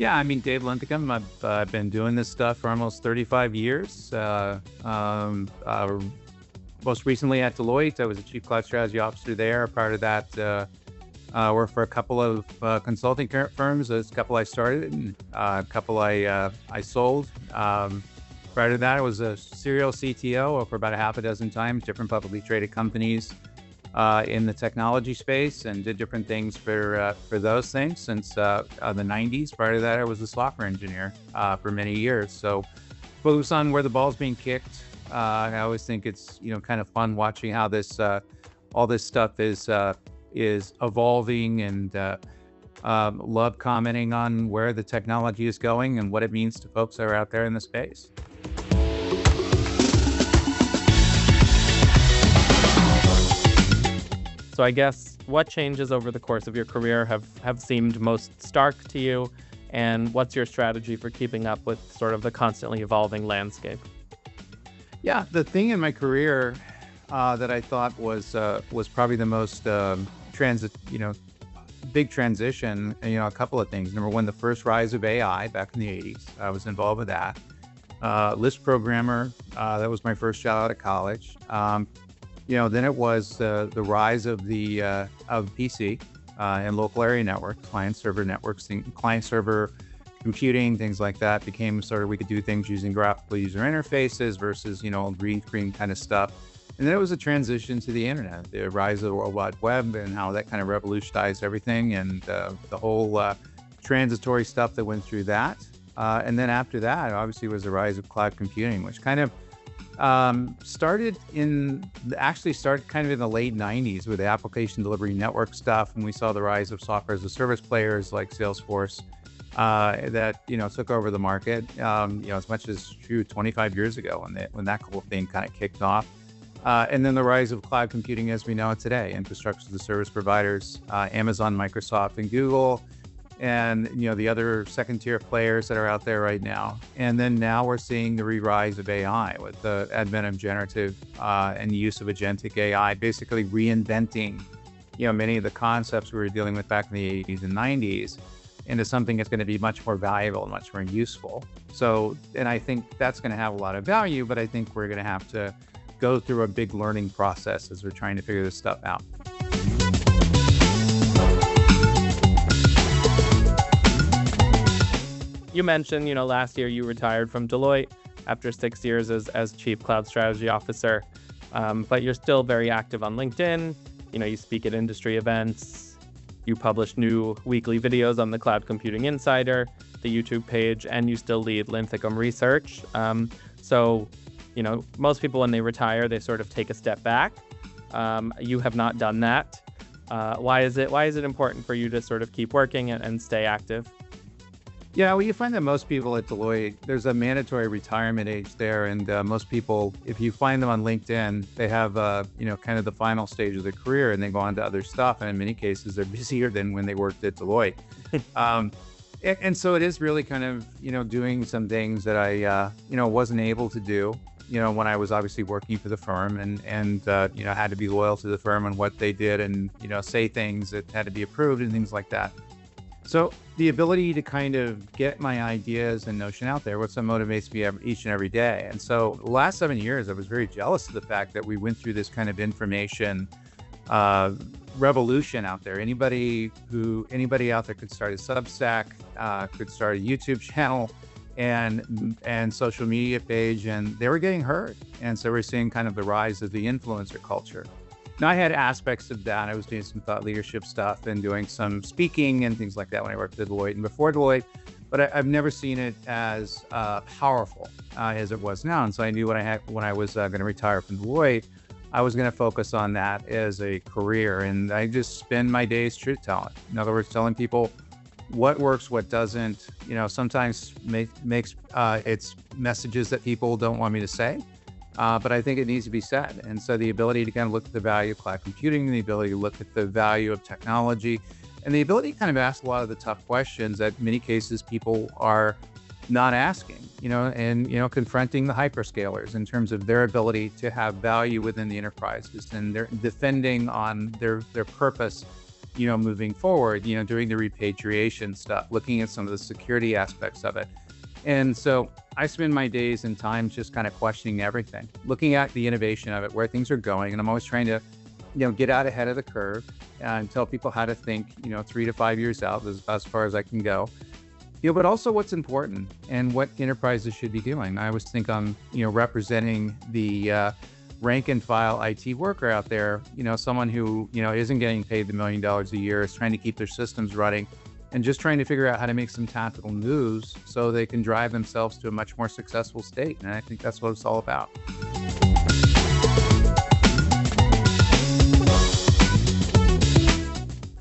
Yeah, I mean, Dave Linthicum, I've been doing this stuff for almost 35 years. Most recently at Deloitte, I was a chief cloud strategy officer there. Part of that, worked for a couple of consulting firms. There's a couple I started and a couple I sold. Prior to that, I was a serial CTO for about a half a dozen times, different publicly traded companies in the technology space, and did different things for those things since the 90s. Prior to that, I was a software engineer for many years. So focus on where the ball's being kicked. I always think it's kind of fun watching how this all this stuff is evolving, and love commenting on where the technology is going and what it means to folks that are out there in the space. So I guess what changes over the course of your career have seemed most stark to you, and what's your strategy for keeping up with sort of the constantly evolving landscape? Yeah, the thing in my career that I thought was probably the most big transition. A couple of things. Number one, the first rise of AI back in the 80s. I was involved with that. List programmer. That was my first job out of college. Then it was the rise of the PC and local area networks, client server networks, client server computing, things like that became sort of, we could do things using graphical user interfaces versus, green screen kind of stuff. And then it was a transition to the internet, the rise of the World Wide Web, and how that kind of revolutionized everything, and the whole transitory stuff that went through that. And then after that, obviously, was the rise of cloud computing, which kind of started kind of in the late 90s with the application delivery network stuff. And we saw the rise of software as a service players like Salesforce that, took over the market, as much as 25 years ago when that whole thing kind of kicked off. And then the rise of cloud computing as we know it today, infrastructure as a service providers, Amazon, Microsoft, and Google, and the other second tier players that are out there right now. And then now we're seeing the rise of AI with the advent of generative and the use of agentic AI, basically reinventing many of the concepts we were dealing with back in the 80s and 90s into something that's going to be much more valuable and much more useful. So, and I think that's going to have a lot of value, but I think we're going to have to go through a big learning process as we're trying to figure this stuff out. You mentioned, last year you retired from Deloitte after 6 years as Chief Cloud Strategy Officer, but you're still very active on LinkedIn. You speak at industry events, you publish new weekly videos on the Cloud Computing Insider, the YouTube page, and you still lead Linthicum research. So, most people when they retire, they sort of take a step back. You have not done that. Why is it important for you to sort of keep working and stay active? Yeah, well, you find that most people at Deloitte, there's a mandatory retirement age there. And most people, if you find them on LinkedIn, they have, kind of the final stage of their career and they go on to other stuff. And in many cases, they're busier than when they worked at Deloitte. And so it is really kind of, doing some things that I, wasn't able to do, when I was obviously working for the firm and had to be loyal to the firm and what they did and, say things that had to be approved and things like that. So the ability to kind of get my ideas and notion out there, what motivates me each and every day. And so the last 7 years, I was very jealous of the fact that we went through this kind of information revolution out there. Anybody out there could start a Substack, could start a YouTube channel and social media page, and they were getting heard. And so we're seeing kind of the rise of the influencer culture. Now, I had aspects of that. I was doing some thought leadership stuff and doing some speaking and things like that when I worked at Deloitte and before Deloitte, but I've never seen it as powerful as it was now. And so I knew when I was going to retire from Deloitte, I was going to focus on that as a career. And I just spend my days truth telling. In other words, telling people what works, what doesn't. Sometimes makes it's messages that people don't want me to say. But I think it needs to be said. And so the ability to kind of look at the value of cloud computing, the ability to look at the value of technology, and the ability to kind of ask a lot of the tough questions that in many cases people are not asking, and, confronting the hyperscalers in terms of their ability to have value within the enterprises, and they're defending on their purpose, moving forward, doing the repatriation stuff, looking at some of the security aspects of it. And so I spend my days and times just kind of questioning everything, looking at the innovation of it, where things are going. And I'm always trying to, get out ahead of the curve and tell people how to think, 3 to 5 years out. This is as far as I can go. But also what's important and what enterprises should be doing. I always think I'm, representing the rank and file IT worker out there, someone who, isn't getting paid the $1 million a year, is trying to keep their systems running and just trying to figure out how to make some tactical moves so they can drive themselves to a much more successful state. And I think that's what it's all about.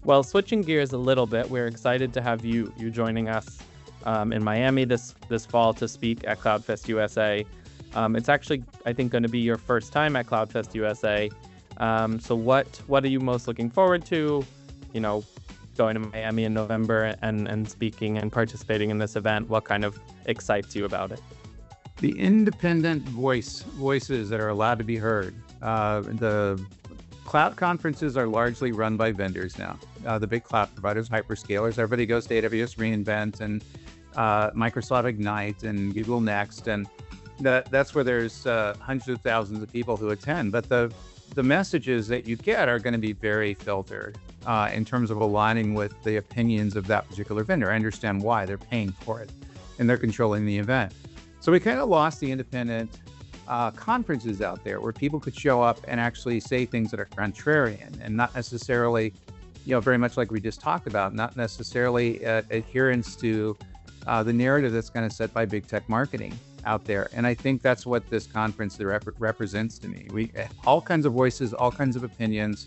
Well, switching gears a little bit, we're excited to have you joining us in Miami this fall to speak at CloudFest USA. It's actually, I think, going to be your first time at CloudFest USA. So what are you most looking forward to? Going to Miami in November and speaking and participating in this event. What kind of excites you about it? The independent voices that are allowed to be heard. The cloud conferences are largely run by vendors now. The big cloud providers, hyperscalers. Everybody goes to AWS reInvent and Microsoft Ignite and Google Next, and that's where there's hundreds of thousands of people who attend. But the messages that you get are going to be very filtered in terms of aligning with the opinions of that particular vendor. I understand why they're paying for it and they're controlling the event. So we kind of lost the independent conferences out there where people could show up and actually say things that are contrarian and not necessarily, very much like we just talked about, not necessarily adherence to the narrative that's kind of set by big tech marketing out there. And I think that's what this conference represents to me. We all kinds of voices, all kinds of opinions,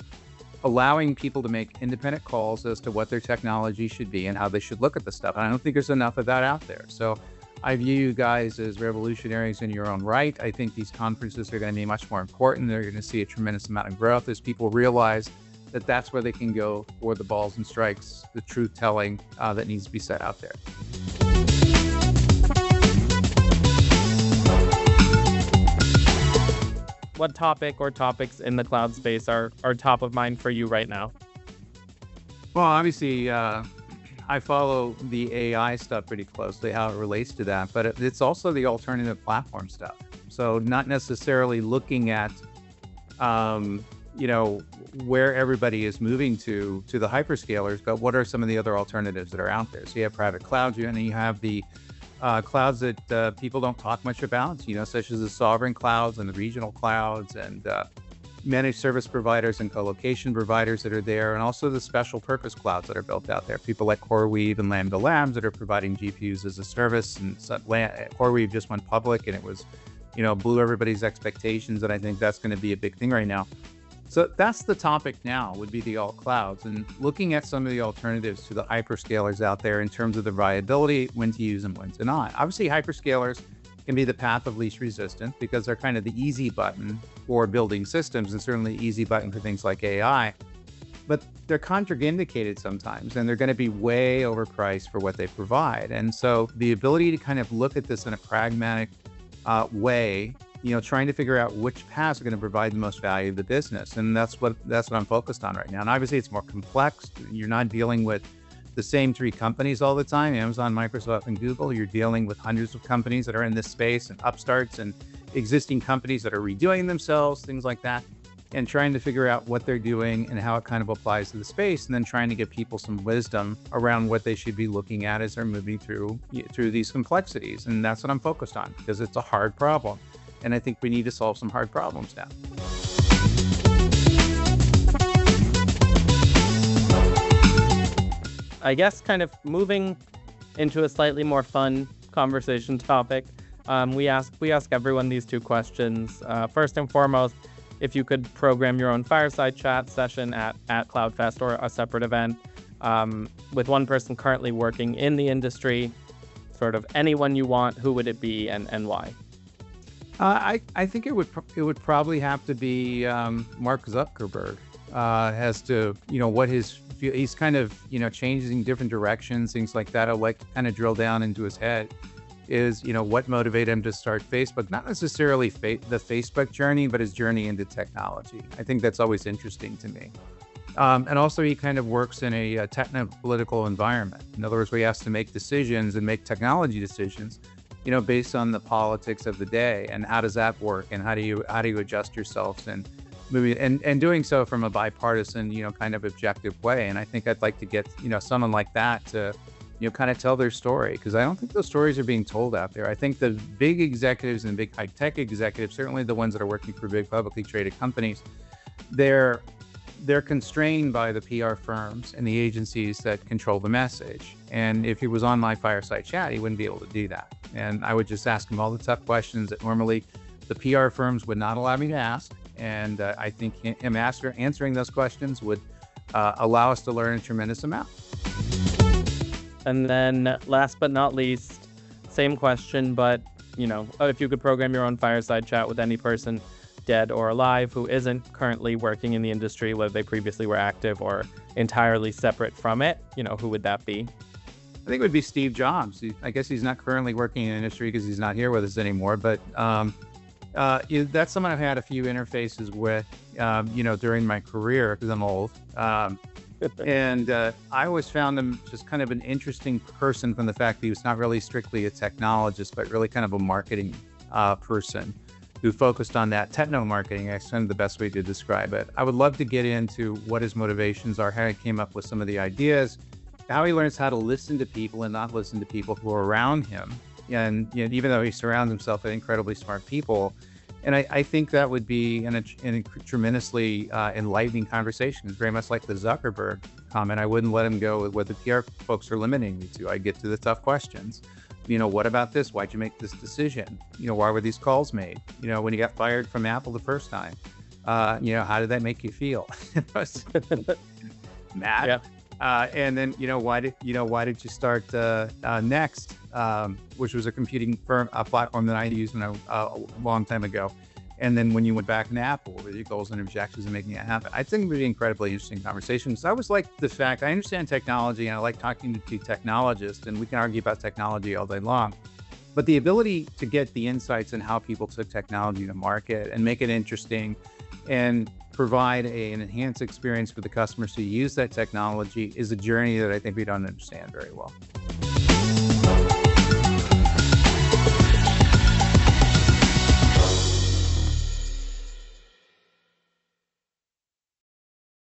allowing people to make independent calls as to what their technology should be and how they should look at the stuff. And I don't think there's enough of that out there. So I view you guys as revolutionaries in your own right. I think these conferences are going to be much more important. They're going to see a tremendous amount of growth as people realize that that's where they can go for the balls and strikes, the truth telling that needs to be set out there. What topic or topics in the cloud space are top of mind for you right now? Well, obviously, I follow the AI stuff pretty closely, how it relates to that, but it's also the alternative platform stuff. So not necessarily looking at, where everybody is moving to the hyperscalers, but what are some of the other alternatives that are out there? So you have private clouds, and you have the clouds that people don't talk much about, such as the sovereign clouds and the regional clouds and managed service providers and co-location providers that are there, and also the special purpose clouds that are built out there. People like CoreWeave and Lambda Labs that are providing GPUs as a service. And CoreWeave just went public and it was, blew everybody's expectations. And I think that's going to be a big thing right now. So that's the topic now, would be the alt clouds, and looking at some of the alternatives to the hyperscalers out there in terms of the viability, when to use them, when to not. Obviously, hyperscalers can be the path of least resistance because they're kind of the easy button for building systems and certainly easy button for things like AI. But they're contraindicated sometimes, and they're going to be way overpriced for what they provide. And so the ability to kind of look at this in a pragmatic way, trying to figure out which paths are going to provide the most value to the business. And that's what I'm focused on right now. And obviously it's more complex. You're not dealing with the same three companies all the time, Amazon, Microsoft, and Google. You're dealing with hundreds of companies that are in this space, and upstarts and existing companies that are redoing themselves, things like that, and trying to figure out what they're doing and how it kind of applies to the space, and then trying to give people some wisdom around what they should be looking at as they're moving through these complexities. And that's what I'm focused on, because it's a hard problem. And I think we need to solve some hard problems now. I guess kind of moving into a slightly more fun conversation topic, we ask everyone these two questions. First and foremost, if you could program your own fireside chat session at CloudFest or a separate event with one person currently working in the industry, sort of anyone you want, who would it be and why? I think it would probably have to be Mark Zuckerberg as to what he's kind of changing different directions, things like that. I'd like to kind of drill down into his head is what motivated him to start Facebook, not necessarily the Facebook journey, but his journey into technology. I think that's always interesting to me. And also, he kind of works in a techno-political environment. In other words, where he has to make decisions and make technology decisions, based on the politics of the day. And how does that work? And how do you adjust yourselves and moving and doing so from a bipartisan, kind of objective way. And I think I'd like to get, someone like that to, kind of tell their story, because I don't think those stories are being told out there. I think the big executives and big high tech executives, certainly the ones that are working for big publicly traded companies, they're constrained by the PR firms and the agencies that control the message. And if he was on my fireside chat, he wouldn't be able to do that. And I would just ask him all the tough questions that normally the PR firms would not allow me to ask. And I think him answering those questions would allow us to learn a tremendous amount. And then last but not least, same question, but if you could program your own fireside chat with any person, dead or alive, who isn't currently working in the industry, whether they previously were active or entirely separate from it, who would that be? I think it would be Steve Jobs. I guess he's not currently working in the industry because he's not here with us anymore, but that's someone I've had a few interfaces with, during my career, because I'm old. And I always found him just kind of an interesting person, from the fact that he was not really strictly a technologist, but really kind of a marketing person who focused on that techno marketing. That's kind of the best way to describe it. I would love to get into what his motivations are, how he came up with some of the ideas, how he learns how to listen to people and not listen to people who are around him. And even though he surrounds himself with incredibly smart people, and I think that would be a tremendously enlightening conversation. It's very much like the Zuckerberg comment. I wouldn't let him go with what the PR folks are limiting me to. I'd get to the tough questions. What about this? Why'd you make this decision? Why were these calls made? When you got fired from Apple the first time, how did that make you feel? Mad. Yeah. And then, why did you start Next, which was a computing firm, a platform that I used a long time ago. And then when you went back to Apple, what were your goals and objectives in making it happen? I think it would be incredibly interesting conversations. I always like the fact I understand technology, and I like talking to technologists, and we can argue about technology all day long. But the ability to get the insights in how people took technology to market and make it interesting and provide an enhanced experience for the customers who use that technology is a journey that I think we don't understand very well.